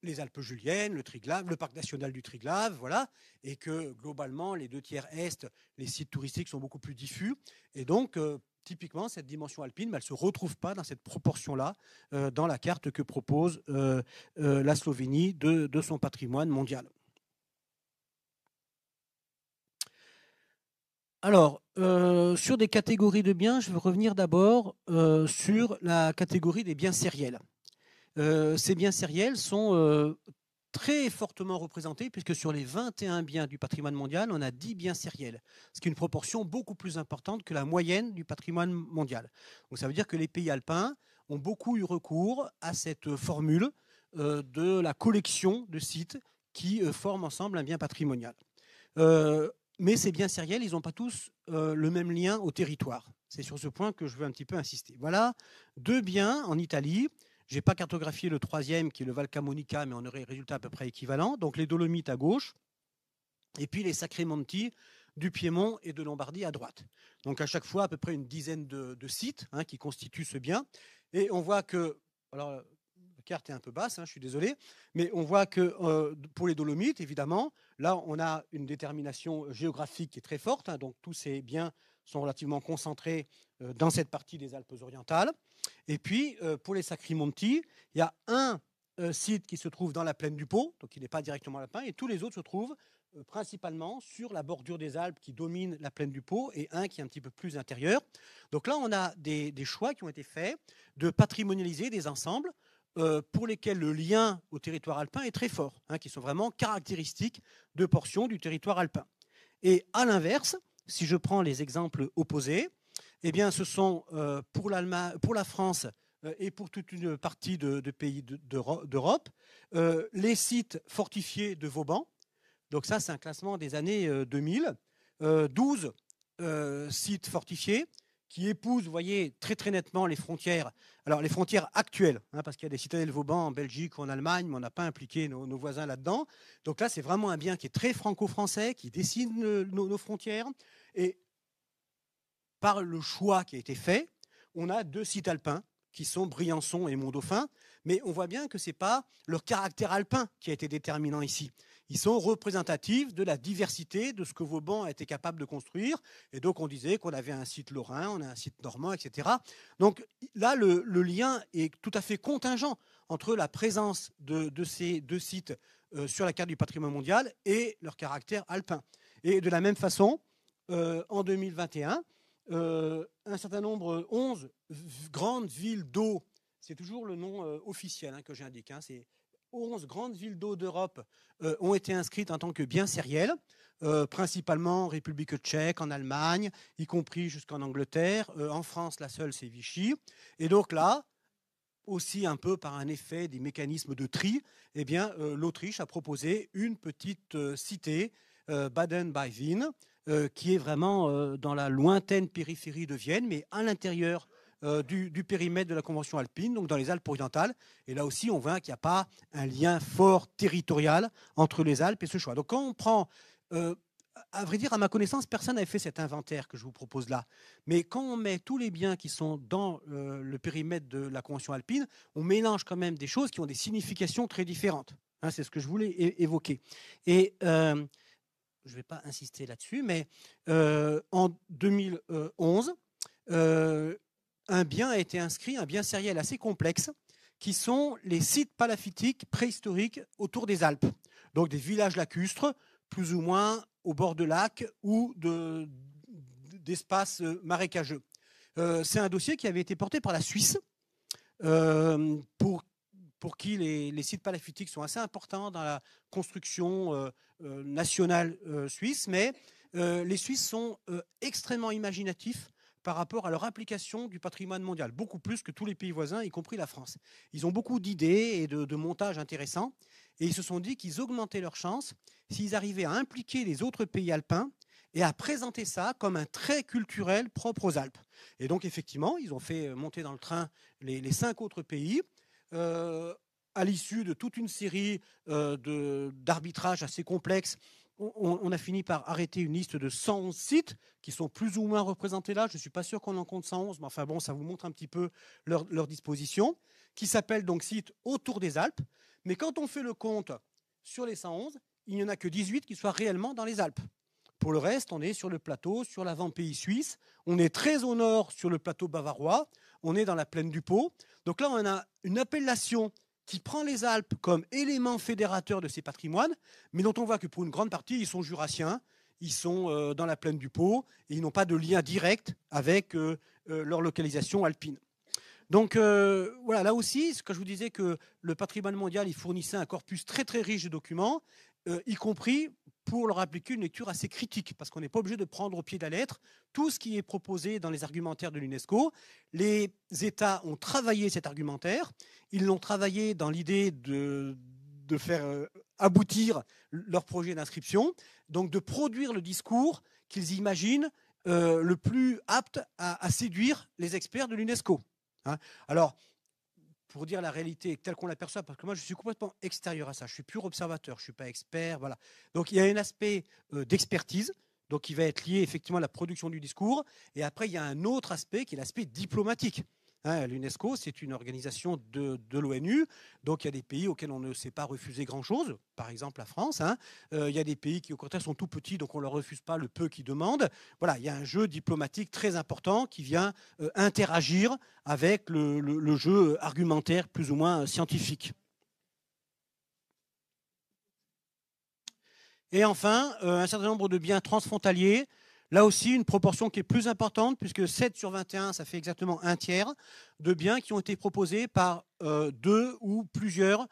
Les Alpes juliennes, le Triglav, le parc national du Triglav, voilà, et que globalement, les 2 tiers est, les sites touristiques sont beaucoup plus diffus. Et donc, typiquement, cette dimension alpine, elle ne se retrouve pas dans cette proportion-là dans la carte que propose la Slovénie de son patrimoine mondial. Alors, sur des catégories de biens, je veux revenir d'abord sur la catégorie des biens sériels. Ces biens sériels sont très fortement représentés, puisque sur les 21 biens du patrimoine mondial, on a 10 biens sériels, ce qui est une proportion beaucoup plus importante que la moyenne du patrimoine mondial. Donc ça veut dire que les pays alpins ont beaucoup eu recours à cette formule de la collection de sites qui forment ensemble un bien patrimonial. Mais ces biens sériels, ils n'ont pas tous le même lien au territoire. C'est sur ce point que je veux un petit peu insister. Voilà 2 biens en Italie. Je n'ai pas cartographié le 3e, qui est le Val Camonica, mais on aurait un résultat à peu près équivalent. Donc les Dolomites à gauche, et puis les Sacri Monti du Piémont et de Lombardie à droite. Donc à chaque fois, à peu près une dizaine de sites qui constituent ce bien. Et on voit que... Alors, la carte est un peu basse, je suis désolé, mais on voit que pour les Dolomites, évidemment, là, on a une détermination géographique qui est très forte. Donc tous ces biens sont relativement concentrés dans cette partie des Alpes orientales. Et puis, pour les Sacri Monti, il y a un site qui se trouve dans la plaine du Pô, donc il n'est pas directement alpin, et tous les autres se trouvent principalement sur la bordure des Alpes qui domine la plaine du Pô, et un qui est un petit peu plus intérieur. Donc là, on a des choix qui ont été faits de patrimonialiser des ensembles pour lesquels le lien au territoire alpin est très fort, qui sont vraiment caractéristiques de portions du territoire alpin. Et à l'inverse, si je prends les exemples opposés, eh bien, ce sont pour la France et pour toute une partie de pays d'Europe, les sites fortifiés de Vauban. Donc ça, c'est un classement des années 2000. 12 sites fortifiés qui épousent, vous voyez, très très nettement les frontières. Alors les frontières actuelles, parce qu'il y a des citadelles Vauban en Belgique ou en Allemagne, mais on n'a pas impliqué nos voisins là-dedans. Donc là, c'est vraiment un bien qui est très franco-français, qui dessine nos frontières. Et par le choix qui a été fait, on a 2 sites alpins qui sont Briançon et Mont-Dauphin, mais on voit bien que ce n'est pas leur caractère alpin qui a été déterminant ici. Ils sont représentatifs de la diversité de ce que Vauban a été capable de construire. Et donc, on disait qu'on avait un site lorrain, on a un site normand, etc. Donc là, le lien est tout à fait contingent entre la présence de ces 2 sites sur la carte du patrimoine mondial et leur caractère alpin. Et de la même façon, en 2021, un certain nombre, 11 grandes villes d'eau, c'est toujours le nom officiel que j'indique, c'est 11 grandes villes d'eau d'Europe ont été inscrites en tant que biens sériels, principalement en République tchèque, en Allemagne, y compris jusqu'en Angleterre. En France, la seule, c'est Vichy. Et donc là, aussi un peu par un effet des mécanismes de tri, eh bien, l'Autriche a proposé une petite cité, Baden-by-Wien, qui est vraiment dans la lointaine périphérie de Vienne, mais à l'intérieur du périmètre de la Convention alpine, donc dans les Alpes orientales. Et là aussi, on voit qu'il n'y a pas un lien fort territorial entre les Alpes et ce choix. Donc quand on prend... à vrai dire, à ma connaissance, personne n'avait fait cet inventaire que je vous propose là. Mais quand on met tous les biens qui sont dans le périmètre de la Convention alpine, on mélange quand même des choses qui ont des significations très différentes. C'est ce que je voulais évoquer. Et je ne vais pas insister là-dessus, mais en 2011, un bien a été inscrit, un bien sériel assez complexe, qui sont les sites palafitiques préhistoriques autour des Alpes. Donc des villages lacustres, plus ou moins au bord de lacs ou d'espaces marécageux. C'est un dossier qui avait été porté par la Suisse, pour qui les sites palafitiques sont assez importants dans la construction nationale suisse, mais les Suisses sont extrêmement imaginatifs par rapport à leur implication du patrimoine mondial, beaucoup plus que tous les pays voisins, y compris la France. Ils ont beaucoup d'idées et de montages intéressants, et ils se sont dit qu'ils augmentaient leurs chances s'ils arrivaient à impliquer les autres pays alpins et à présenter ça comme un trait culturel propre aux Alpes. Et donc, effectivement, ils ont fait monter dans le train les 5 autres pays, à l'issue de toute une série d'arbitrages assez complexes. On a fini par arrêter une liste de 111 sites qui sont plus ou moins représentés là. Je ne suis pas sûr qu'on en compte 111, mais enfin bon, ça vous montre un petit peu leur disposition, qui s'appellent donc sites autour des Alpes. Mais quand on fait le compte sur les 111, il n'y en a que 18 qui soient réellement dans les Alpes. Pour le reste, on est sur le plateau, sur l'avant-pays suisse. On est très au nord sur le plateau bavarois. On est dans la plaine du Pô. Donc là, on a une appellation qui prend les Alpes comme élément fédérateur de ces patrimoines, mais dont on voit que pour une grande partie, ils sont jurassiens, ils sont dans la plaine du Pô, et ils n'ont pas de lien direct avec leur localisation alpine. Donc voilà, là aussi, quand je vous disais que le patrimoine mondial, il fournissait un corpus très très riche de documents, y compris pour leur appliquer une lecture assez critique, parce qu'on n'est pas obligé de prendre au pied de la lettre tout ce qui est proposé dans les argumentaires de l'UNESCO. Les États ont travaillé cet argumentaire, ils l'ont travaillé dans l'idée de faire aboutir leur projet d'inscription, donc de produire le discours qu'ils imaginent le plus apte à séduire les experts de l'UNESCO. Hein. Alors, pour dire la réalité telle qu'on l'aperçoit, parce que moi je suis complètement extérieur à ça, je suis pur observateur, je ne suis pas expert, voilà. Donc il y a un aspect d'expertise, donc qui va être lié effectivement à la production du discours, et après il y a un autre aspect qui est l'aspect diplomatique. Hein, l'UNESCO, c'est une organisation de l'ONU, donc il y a des pays auxquels on ne sait pas refuser grand-chose, par exemple la France. Hein. Il y a des pays qui au contraire sont tout petits, donc on ne leur refuse pas le peu qu'ils demandent. Voilà, il y a un jeu diplomatique très important qui vient interagir avec le jeu argumentaire plus ou moins scientifique. Et enfin, un certain nombre de biens transfrontaliers. Là aussi, une proportion qui est plus importante, puisque 7 sur 21, ça fait exactement un tiers de biens qui ont été proposés par 2 ou plusieurs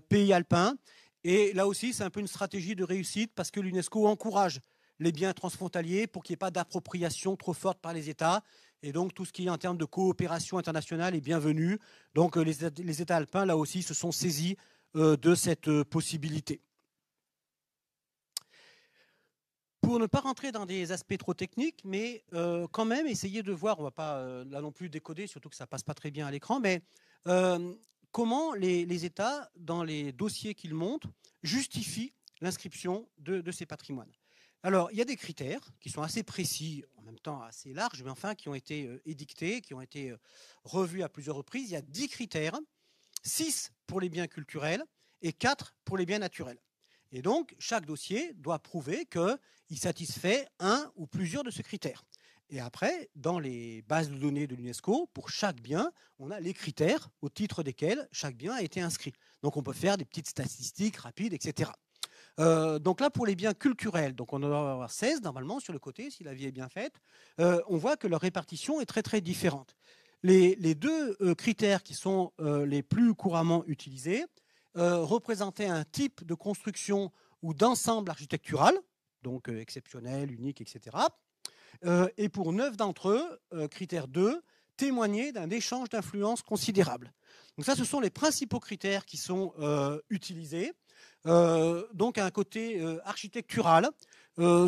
pays alpins. Et là aussi, c'est un peu une stratégie de réussite, parce que l'UNESCO encourage les biens transfrontaliers pour qu'il n'y ait pas d'appropriation trop forte par les États. Et donc, tout ce qui est en termes de coopération internationale est bienvenu. Donc, les États alpins, là aussi, se sont saisis de cette possibilité. Pour ne pas rentrer dans des aspects trop techniques, mais quand même essayer de voir, on ne va pas là non plus décoder, surtout que ça ne passe pas très bien à l'écran, mais comment les États, dans les dossiers qu'ils montent, justifient l'inscription de ces patrimoines. Alors, il y a des critères qui sont assez précis, en même temps assez larges, mais enfin qui ont été édictés, qui ont été revus à plusieurs reprises. Il y a 10 critères, 6 pour les biens culturels et 4 pour les biens naturels. Et donc, chaque dossier doit prouver qu'il satisfait un ou plusieurs de ces critères. Et après, dans les bases de données de l'UNESCO, pour chaque bien, on a les critères au titre desquels chaque bien a été inscrit. Donc, on peut faire des petites statistiques rapides, etc. Donc là, pour les biens culturels, donc on doit avoir 16 normalement sur le côté, si la vie est bien faite, on voit que leur répartition est très, très différente. Les 2 critères qui sont les plus couramment utilisés, représenter un type de construction ou d'ensemble architectural, donc exceptionnel, unique, etc. Et pour 9 d'entre eux, critère 2, témoigner d'un échange d'influence considérable. Donc ça, ce sont les principaux critères qui sont utilisés. Donc un côté architectural,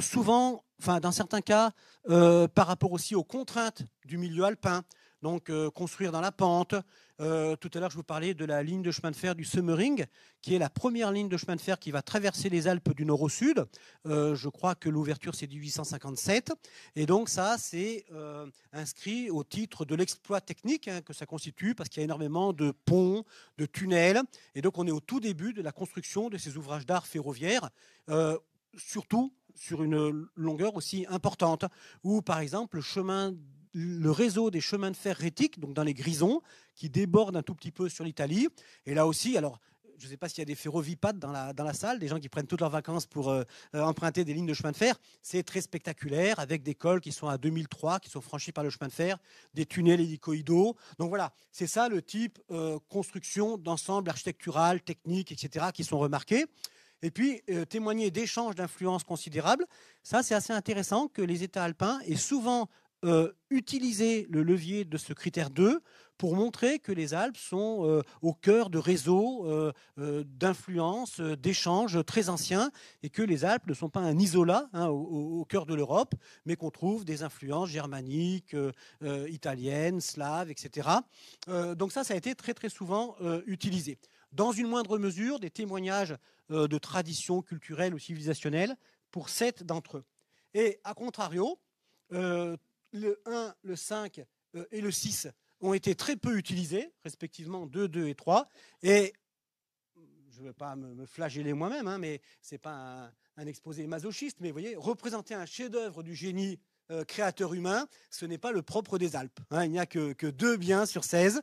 souvent, enfin dans certains cas, par rapport aussi aux contraintes du milieu alpin. Donc construire dans la pente. Tout à l'heure, je vous parlais de la ligne de chemin de fer du Semmering, qui est la première ligne de chemin de fer qui va traverser les Alpes du nord au sud. Je crois que l'ouverture, c'est 1857. Et donc ça, c'est inscrit au titre de l'exploit technique que ça constitue, parce qu'il y a énormément de ponts, de tunnels. Et donc on est au tout début de la construction de ces ouvrages d'art ferroviaires, surtout sur une longueur aussi importante, où par exemple le réseau des chemins de fer rétiques, donc dans les Grisons, qui déborde un tout petit peu sur l'Italie. Et là aussi, alors, je ne sais pas s'il y a des ferrovipades dans la salle, des gens qui prennent toutes leurs vacances pour emprunter des lignes de chemin de fer. C'est très spectaculaire, avec des cols qui sont à 2003, qui sont franchis par le chemin de fer, des tunnels hélicoïdaux. Donc voilà, c'est ça le type construction d'ensemble architectural, technique, etc., qui sont remarqués. Et puis, témoigner d'échanges d'influence considérables. Ça, c'est assez intéressant que les États alpins aient souvent utiliser le levier de ce critère 2 pour montrer que les Alpes sont au cœur de réseaux d'influence, d'échanges très anciens, et que les Alpes ne sont pas un isolat au cœur de l'Europe, mais qu'on trouve des influences germaniques, italiennes, slaves, etc. Donc ça a été très très souvent utilisé. Dans une moindre mesure, des témoignages de traditions culturelles ou civilisationnelles pour 7 d'entre eux. Et à contrario, le 1, le 5 et le 6 ont été très peu utilisés, respectivement 2, 2 et 3. Et je ne veux pas me flageller moi-même, mais ce n'est pas un exposé masochiste, mais vous voyez, représenter un chef-d'œuvre du génie créateur humain, ce n'est pas le propre des Alpes. Hein. Il n'y a que 2 biens sur 16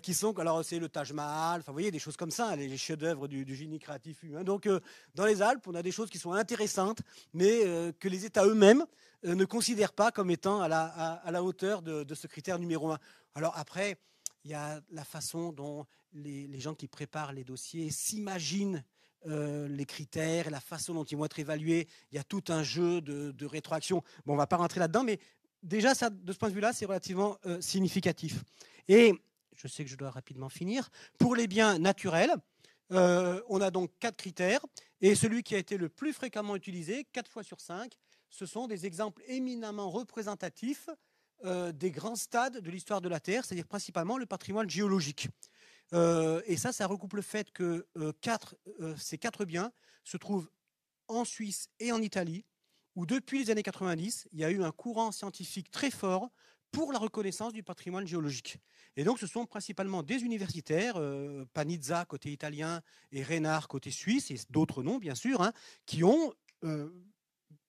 qui sont, alors c'est le Taj Mahal, enfin vous voyez, des choses comme ça, les chefs-d'œuvre du génie créatif humain. Donc dans les Alpes, on a des choses qui sont intéressantes, mais que les États eux-mêmes ne considèrent pas comme étant à la hauteur de ce critère numéro 1. Alors après, il y a la façon dont les gens qui préparent les dossiers s'imaginent les critères et la façon dont ils vont être évalués. Il y a tout un jeu de rétroaction. Bon, on ne va pas rentrer là-dedans, mais déjà, ça, de ce point de vue-là, c'est relativement significatif. Et je sais que je dois rapidement finir. Pour les biens naturels, on a donc 4 critères. Et celui qui a été le plus fréquemment utilisé, 4 fois sur 5, ce sont des exemples éminemment représentatifs des grands stades de l'histoire de la Terre, c'est-à-dire principalement le patrimoine géologique. Et ça recoupe le fait que ces 4 biens se trouvent en Suisse et en Italie, où depuis les années 90, il y a eu un courant scientifique très fort pour la reconnaissance du patrimoine géologique. Et donc ce sont principalement des universitaires, Panizza côté italien et Reinhardt côté suisse, et d'autres noms bien sûr, hein, qui ont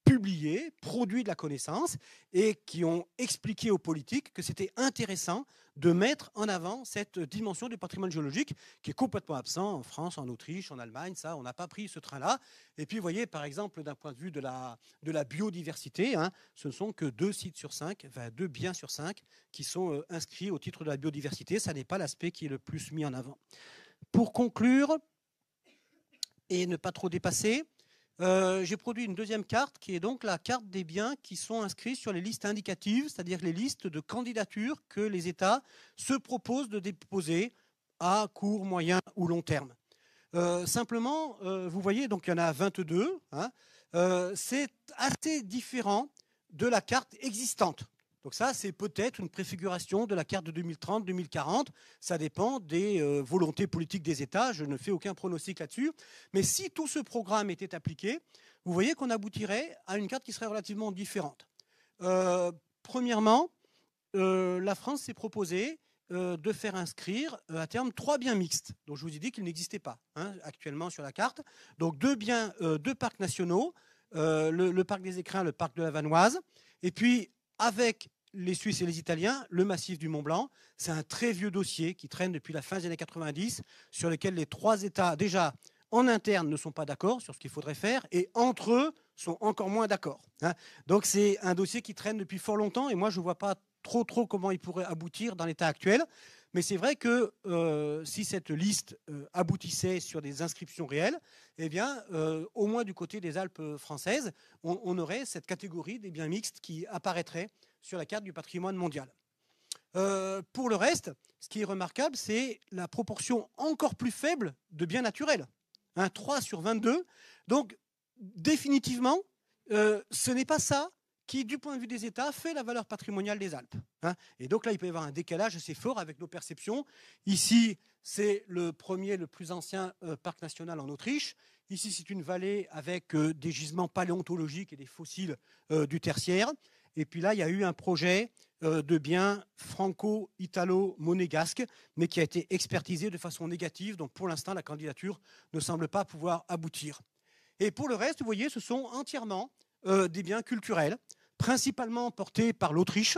publié, produit de la connaissance et qui ont expliqué aux politiques que c'était intéressant de mettre en avant cette dimension du patrimoine géologique qui est complètement absent en France, en Autriche, en Allemagne. Ça, on n'a pas pris ce train-là. Et puis, vous voyez, par exemple, d'un point de vue de la biodiversité, hein, ce ne sont que 2 sites sur 5, enfin 2 biens sur 5 qui sont inscrits au titre de la biodiversité. Ça n'est pas l'aspect qui est le plus mis en avant. Pour conclure et ne pas trop dépasser, j'ai produit une deuxième carte qui est donc la carte des biens qui sont inscrits sur les listes indicatives, c'est-à-dire les listes de candidatures que les États se proposent de déposer à court, moyen ou long terme. Simplement, vous voyez, donc il y en a 22. Hein, c'est assez différent de la carte existante. Donc ça, c'est peut-être une préfiguration de la carte de 2030-2040. Ça dépend des volontés politiques des États. Je ne fais aucun pronostic là-dessus. Mais si tout ce programme était appliqué, vous voyez qu'on aboutirait à une carte qui serait relativement différente. Premièrement, la France s'est proposée de faire inscrire à terme 3 biens mixtes. Donc je vous ai dit qu'ils n'existaient pas hein, actuellement sur la carte. Donc 2 parcs nationaux, le parc des Écrins, le parc de la Vanoise. Et puis, avec les Suisses et les Italiens, le massif du Mont-Blanc, c'est un très vieux dossier qui traîne depuis la fin des années 90, sur lequel les 3 États, déjà en interne, ne sont pas d'accord sur ce qu'il faudrait faire, et entre eux, sont encore moins d'accord. Hein. Donc c'est un dossier qui traîne depuis fort longtemps, et moi je ne vois pas trop comment il pourrait aboutir dans l'état actuel. Mais c'est vrai que si cette liste aboutissait sur des inscriptions réelles, eh bien, au moins du côté des Alpes françaises, on aurait cette catégorie des biens mixtes qui apparaîtrait sur la carte du patrimoine mondial. Pour le reste, ce qui est remarquable, c'est la proportion encore plus faible de biens naturels. 3 sur 22. Donc, définitivement, ce n'est pas ça qui, du point de vue des États, fait la valeur patrimoniale des Alpes. Hein. Et donc là, il peut y avoir un décalage assez fort avec nos perceptions. Ici, c'est le premier, le plus ancien parc national en Autriche. Ici, c'est une vallée avec des gisements paléontologiques et des fossiles du tertiaire. Et puis là, il y a eu un projet de biens franco-italo-monégasque, mais qui a été expertisé de façon négative. Donc pour l'instant, la candidature ne semble pas pouvoir aboutir. Et pour le reste, vous voyez, ce sont entièrement des biens culturels, principalement portés par l'Autriche.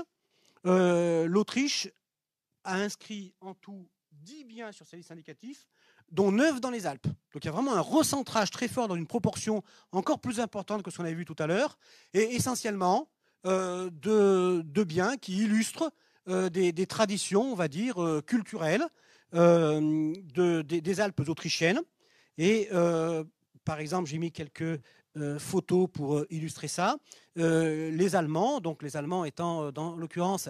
L'Autriche a inscrit en tout 10 biens sur sa liste indicative, dont 9 dans les Alpes. Donc il y a vraiment un recentrage très fort dans une proportion encore plus importante que ce qu'on avait vu tout à l'heure, et essentiellement de biens qui illustrent des traditions, on va dire, culturelles des Alpes autrichiennes. Et par exemple, j'ai mis quelques photos pour illustrer ça. Les Allemands, donc les Allemands étant dans l'occurrence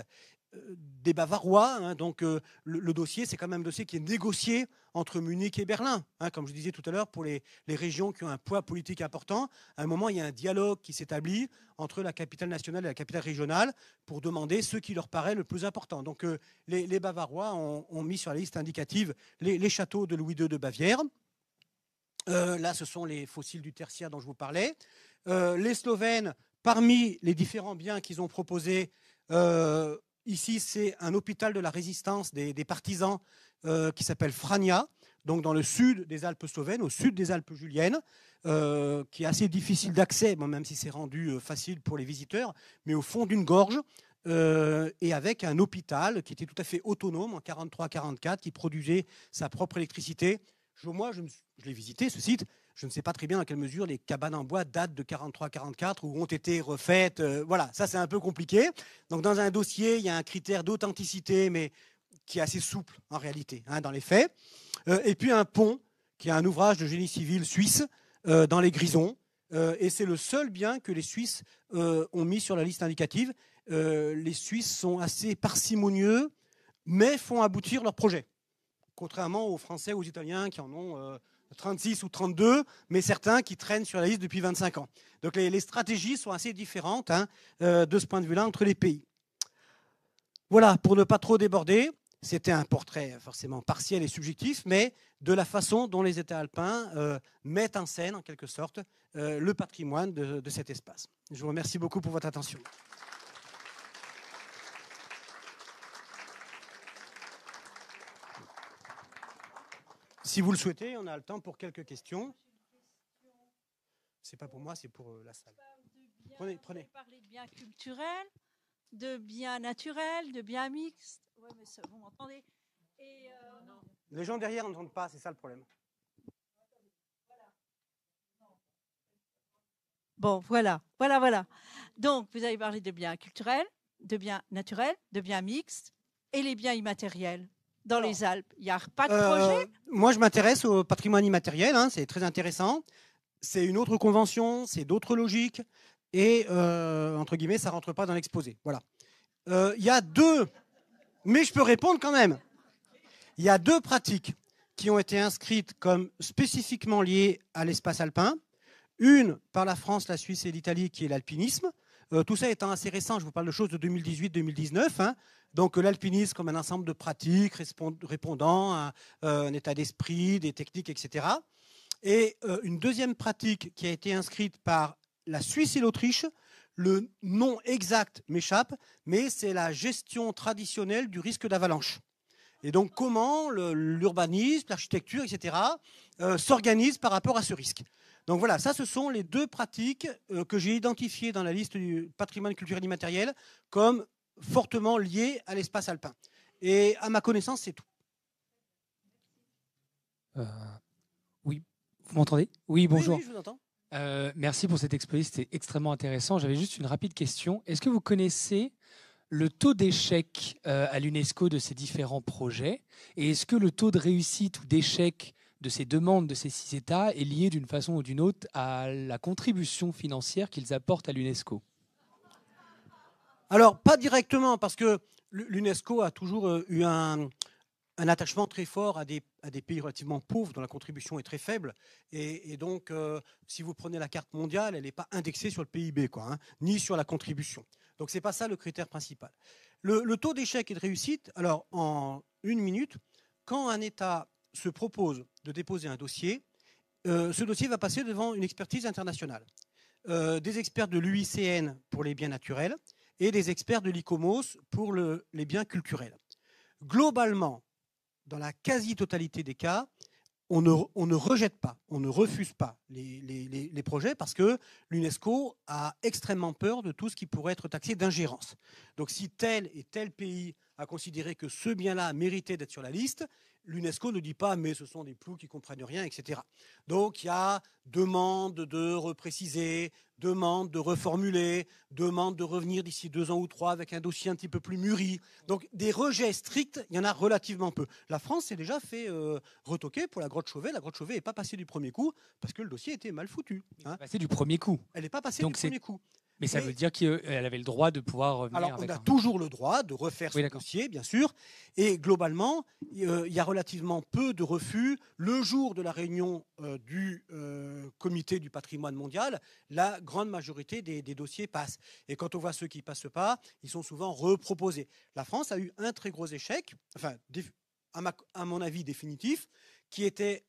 des Bavarois, hein, donc le dossier, c'est quand même un dossier qui est négocié entre Munich et Berlin. Hein, comme je disais tout à l'heure, pour les régions qui ont un poids politique important, à un moment, il y a un dialogue qui s'établit entre la capitale nationale et la capitale régionale pour demander ce qui leur paraît le plus important. Donc les Bavarois ont mis sur la liste indicative les châteaux de Louis II de Bavière. Là, ce sont les fossiles du tertiaire dont je vous parlais. Les Slovènes, parmi les différents biens qu'ils ont proposés, ici, c'est un hôpital de la résistance des partisans qui s'appelle Frania. donc dans le sud des Alpes slovènes, au sud des Alpes juliennes, qui est assez difficile d'accès, bon, même si c'est rendu facile pour les visiteurs, mais au fond d'une gorge, et avec un hôpital qui était tout à fait autonome en 43-44, qui produisait sa propre électricité. Moi, je l'ai visité, ce site. Je ne sais pas très bien dans quelle mesure les cabanes en bois datent de 43-44 ou ont été refaites. Voilà, ça c'est un peu compliqué. Donc dans un dossier, il y a un critère d'authenticité, mais qui est assez souple en réalité, hein, dans les faits. Et puis un pont, qui est un ouvrage de génie civil suisse, dans les Grisons. Et c'est le seul bien que les Suisses ont mis sur la liste indicative. Les Suisses sont assez parcimonieux, mais font aboutir leur projet. Contrairement aux Français ou aux Italiens qui en ont 36 ou 32, mais certains qui traînent sur la liste depuis 25 ans. Donc les stratégies sont assez différentes, hein, de ce point de vue-là entre les pays. Voilà, pour ne pas trop déborder, c'était un portrait forcément partiel et subjectif, mais de la façon dont les États alpins mettent en scène, en quelque sorte, le patrimoine de cet espace. Je vous remercie beaucoup pour votre attention. Si vous le souhaitez, on a le temps pour quelques questions. C'est pas pour moi, c'est pour la salle. Prenez. Vous parlez de biens culturels, de biens naturels, de biens mixtes. Ouais, mais ça, vous m'entendez? Et les gens derrière n'entendent pas, c'est ça le problème. Bon, voilà. Donc, vous avez parlé de biens culturels, de biens naturels, de biens mixtes et les biens immatériels. Dans les Alpes, il n'y a pas de projet? Moi, je m'intéresse au patrimoine immatériel, hein, c'est très intéressant. C'est une autre convention, c'est d'autres logiques, et, entre guillemets, ça ne rentre pas dans l'exposé. Voilà. Il y a deux, mais je peux répondre quand même. Il y a deux pratiques qui ont été inscrites comme spécifiquement liées à l'espace alpin. Une par la France, la Suisse et l'Italie, qui est l'alpinisme. Tout ça étant assez récent, je vous parle de choses de 2018-2019. Hein. Donc l'alpinisme comme un ensemble de pratiques répondant à un état d'esprit, des techniques, etc. Et une deuxième pratique qui a été inscrite par la Suisse et l'Autriche, le nom exact m'échappe, mais c'est la gestion traditionnelle du risque d'avalanche. Et donc comment l'urbanisme, l'architecture, etc. S'organisent par rapport à ce risque. Donc voilà, ça ce sont les deux pratiques que j'ai identifiées dans la liste du patrimoine culturel immatériel comme fortement liées à l'espace alpin. Et à ma connaissance, c'est tout. Oui, vous m'entendez? Oui, bonjour. Oui, je vous entends. Merci pour cet exposé, c'était extrêmement intéressant. J'avais juste une rapide question. Est-ce que vous connaissez le taux d'échec à l'UNESCO de ces différents projets? Et est-ce que le taux de réussite ou d'échec de ces demandes de ces 6 États est lié d'une façon ou d'une autre à la contribution financière qu'ils apportent à l'UNESCO? Alors, pas directement, parce que l'UNESCO a toujours eu un attachement très fort à des pays relativement pauvres dont la contribution est très faible. Et donc, si vous prenez la carte mondiale, elle n'est pas indexée sur le PIB, quoi, hein, ni sur la contribution. Donc, ce n'est pas ça le critère principal. Le taux d'échec et de réussite, alors, en une minute, quand un État se propose de déposer un dossier, ce dossier va passer devant une expertise internationale. Des experts de l'UICN pour les biens naturels et des experts de l'ICOMOS pour les biens culturels. Globalement, dans la quasi-totalité des cas, on ne rejette pas, on ne refuse pas les projets parce que l'UNESCO a extrêmement peur de tout ce qui pourrait être taxé d'ingérence. Donc si tel et tel pays a considéré que ce bien-là méritait d'être sur la liste, l'UNESCO ne dit pas mais ce sont des plous qui ne comprennent rien, etc. Donc il y a demande de repréciser, demande de reformuler, demande de revenir d'ici 2 ans ou 3 avec un dossier un petit peu plus mûri. Donc des rejets stricts, il y en a relativement peu. La France s'est déjà fait retoquer pour la grotte Chauvet. La grotte Chauvet n'est pas passée du premier coup parce que le dossier était mal foutu. Hein. Passée du premier coup. Elle n'est pas passée du premier coup. Mais ça veut dire qu'elle avait le droit de pouvoir revenir. Alors, on a toujours le droit de refaire ce dossier, bien sûr. Et globalement, il y a relativement peu de refus. Le jour de la réunion du comité du patrimoine mondial, la grande majorité des dossiers passent. Et quand on voit ceux qui ne passent pas, ils sont souvent reproposés. La France a eu un très gros échec, enfin, à mon avis définitif, qui était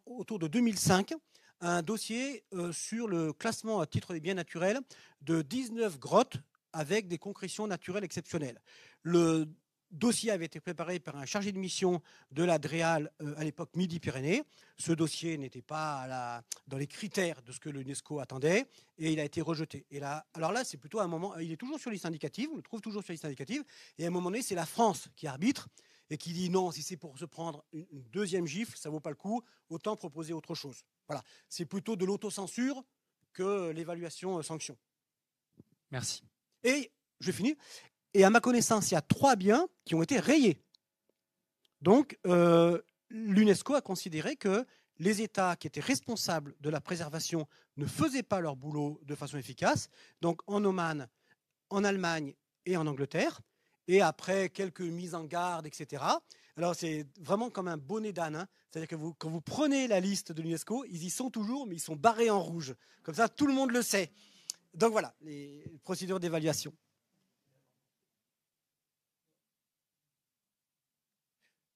autour de 2005, un dossier sur le classement à titre des biens naturels de 19 grottes avec des concrétions naturelles exceptionnelles. Le dossier avait été préparé par un chargé de mission de la DREAL à l'époque Midi-Pyrénées. Ce dossier n'était pas dans les critères de ce que l'UNESCO attendait et il a été rejeté. Et là, alors là, c'est plutôt un moment, il est toujours sur liste indicative, on le trouve toujours sur liste indicative, et à un moment donné, c'est la France qui arbitre et qui dit non, si c'est pour se prendre une deuxième gifle, ça ne vaut pas le coup, autant proposer autre chose. Voilà, c'est plutôt de l'autocensure que l'évaluation sanction. Merci. Et je finis. Et à ma connaissance, il y a 3 biens qui ont été rayés. Donc, l'UNESCO a considéré que les États qui étaient responsables de la préservation ne faisaient pas leur boulot de façon efficace. Donc, en Oman, en Allemagne et en Angleterre. Et après quelques mises en garde, etc. Alors, c'est vraiment comme un bonnet d'âne. Hein. C'est-à-dire que quand vous prenez la liste de l'UNESCO, ils y sont toujours, mais ils sont barrés en rouge. Comme ça, tout le monde le sait. Donc, voilà, les procédures d'évaluation.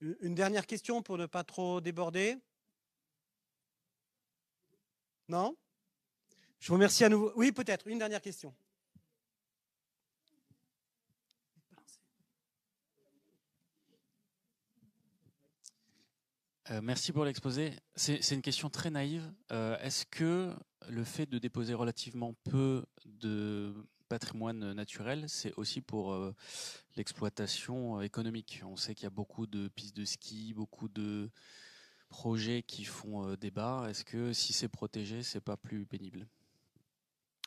Une dernière question pour ne pas trop déborder? Non? Je vous remercie à nouveau. Oui, peut-être, une dernière question. Merci pour l'exposé. C'est une question très naïve. Est-ce que le fait de déposer relativement peu de patrimoine naturel, c'est aussi pour l'exploitation économique? On sait qu'il y a beaucoup de pistes de ski, beaucoup de projets qui font débat. Est-ce que si c'est protégé, c'est pas plus pénible?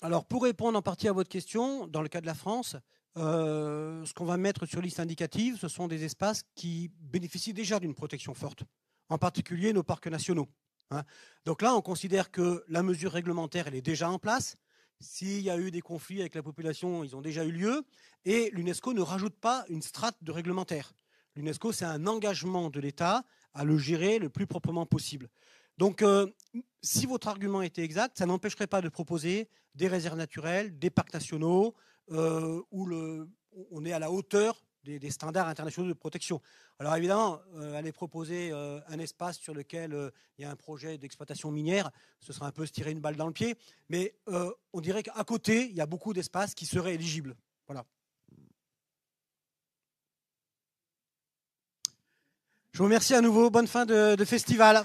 Alors, pour répondre en partie à votre question, dans le cas de la France, ce qu'on va mettre sur liste indicative, ce sont des espaces qui bénéficient déjà d'une protection forte, en particulier nos parcs nationaux. Hein. Donc là, on considère que la mesure réglementaire, elle est déjà en place. S'il y a eu des conflits avec la population, ils ont déjà eu lieu. Et l'UNESCO ne rajoute pas une strate de réglementaire. L'UNESCO, c'est un engagement de l'État à le gérer le plus proprement possible. Donc, si votre argument était exact, ça n'empêcherait pas de proposer des réserves naturelles, des parcs nationaux, où on est à la hauteur des standards internationaux de protection. Alors évidemment, aller proposer un espace sur lequel il y a un projet d'exploitation minière, ce serait un peu se tirer une balle dans le pied, mais on dirait qu'à côté, il y a beaucoup d'espaces qui seraient éligibles. Voilà. Je vous remercie à nouveau. Bonne fin de festival.